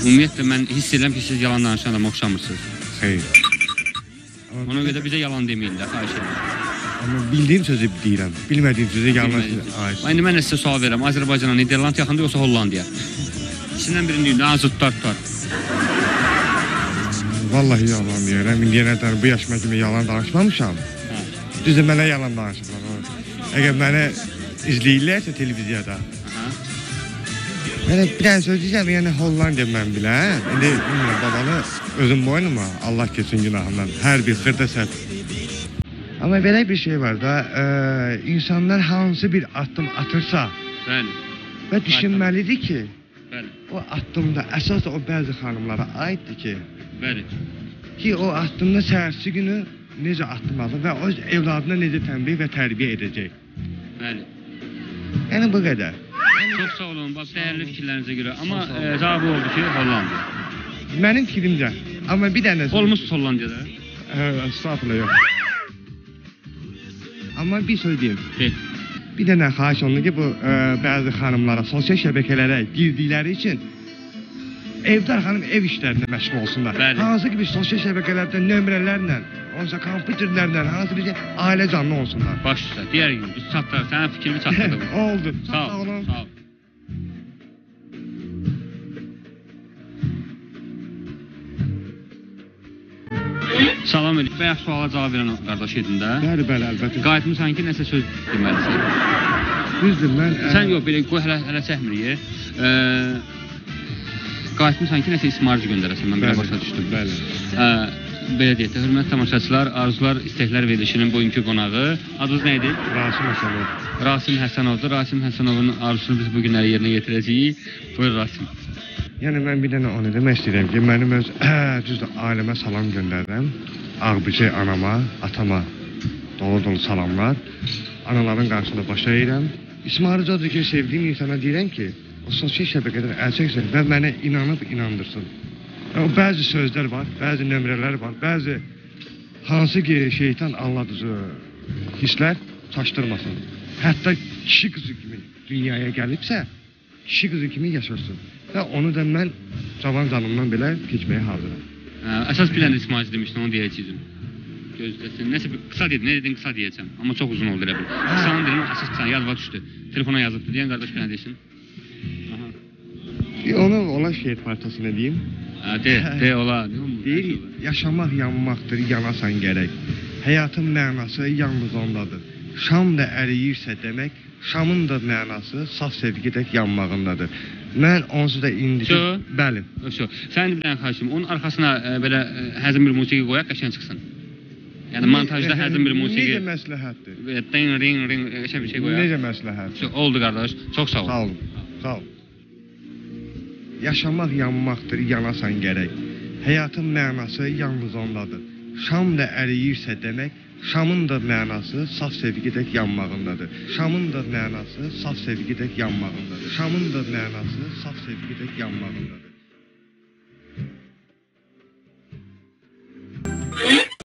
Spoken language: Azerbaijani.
Ümumiyyətlə mən hiss edirəm ki, siz yalan danışan adama oxşamırsınız. Xeyr. Ona görə də bizə yalan deməyin də, xahiş edirəm. Amma bildiyim sözü deyirəm, bilmədiyim sözü yalan ait. İndi mən sizə sual verirəm. Azərbaycana Niderland yaxındır yoxsa Hollandiya? İkisindən birini deyin, azı tutar. Vallahi yalan deyirəm. İndiyə qədər bu yaşıma kimi yalan danışmamışam. Düzdür, mənə yalan danışırlar. Əgər mənə izləyirlərsə televiziyada. Mənə bir dənə söz deyəcəm, yəni Hollandiya mən biləm. İndi bilmirəm, babanı özüm boynuma, Allah keçsin günahından. Hər bir xırda səhv. Amma belə bir şey var da, insanlar hansı bir addım atırsa və düşünməlidir ki, o addımda əsas o bəzi xanımlara aiddir ki, o addımda səhərsi günü necə addım alır və o evladına necə tənbih və tərbiyə edəcək. Yəni bu qədər. Çox sağ olun, bax, dəyərli fikirlərinizə görə. Amma cavabı oldu ki, Hollandiya. Mənim fikrimcə. Amma bir dənə... Olmuşsunuz Hollandiyada? Estağfurullah, yox. Amma bir söz deyim. Bir dənə xahiş olunur ki, bu bəzi xanımlara, sosial şəbəkələrə girdikləri üçün evdar xanım ev işlərində məşğul olsunlar. Hansı ki, bir sosial şəbəkələrdə nömrələrlə, onca kompüterlərlə, hansı bir ailə canlı olsunlar. Baş üstə, digər gün, biz çatdıraq, sənin fikrini çatdıraq. Oldu. Sağ olun. Sağ olun. Salam Elif, bayaq suala cavab verən qardaş edin də. Bəli, əlbəttə. Qayıtmısan ki, nəsə söz deməlisən. Düzdür, mən... Sən yox, belə qoy, hələ çəkmirik. Qayıtmısan ki, nəsə ismarcı göndərəsən, mən belə başa düşdüm. Bəli. Belə deyək də, hörmətli tamaşaçılar, Arzular İstəklər verilişinin bugünkü qonağı. Adınız nə idi? Rasim Həsənov. Rasim Həsənovdur. Rasim Həsənovun arzusunu biz bugünləri yerinə yetirəcəyik. Buyur Rasim. Yəni mən bir dənə onu demək istəyirəm ki, mənim öz düzdür ailəmə salam göndərirəm. Ağbıcı anama, atama dolu salamlar. Anaların qarşısında baş əyirəm. İsmarıcadır ki, sevdiyim insana deyirəm ki, o sosial şəbəkədən əl çəksin və mənə inanıb inandırsın. O bəzi sözlər var, bəzi nömrələr var, bəzi hansı ki şeytan anladıcı hisslər çaşdırmasın. Hətta kişi qızı kimi dünyaya gəlibsə, kişi qızı kimi yaşasın. Və onu da mən cavan canımdan belə keçməyə hazıram. Əsas bir dənə İsmail demişdin, onu deyəcəydim. Gözləsin. Nəsə qısa dedin, nə dedin qısa deyəcəm. Amma çox uzun oldu elə bil. Qısanın dedim, əsas qısa, yazıva düşdü. Telefona yazıbdı deyən qardaş bir nə desin. Onu ola şehir parçasına deyim. De ola. Deyir, yaşamaq yanmaqdır, yanasan gərək. Həyatın mənası yalnız ondadır. Şam da əriyirsə demək, şamın da mənası saf sevgi tək yanmağındadır. Mən onsuz da indi... Bəli. Sən bir dənə xahişim, onun arxasına belə həzin bir musiqi qoyaq, qəşən çıxsın. Yəni montajda həzin bir musiqi... Necə məsləhətdir? Ring, qəşən bir şey qoyaq. Necə məsləhətdir? Oldu qardaş, çox sağ ol. Sağ olun, sağ ol. Yaşamaq yanmaqdır, yanasan gərək. Həyatın mənası yalnız ondadır. Şam da əriyirsə demək, şamın da mənası saf sevgi tək yanmağındadır. Şamın da mənası saf sevgi tək yanmağındadır. Şamın da mənası saf sevgi tək yanmağındadır.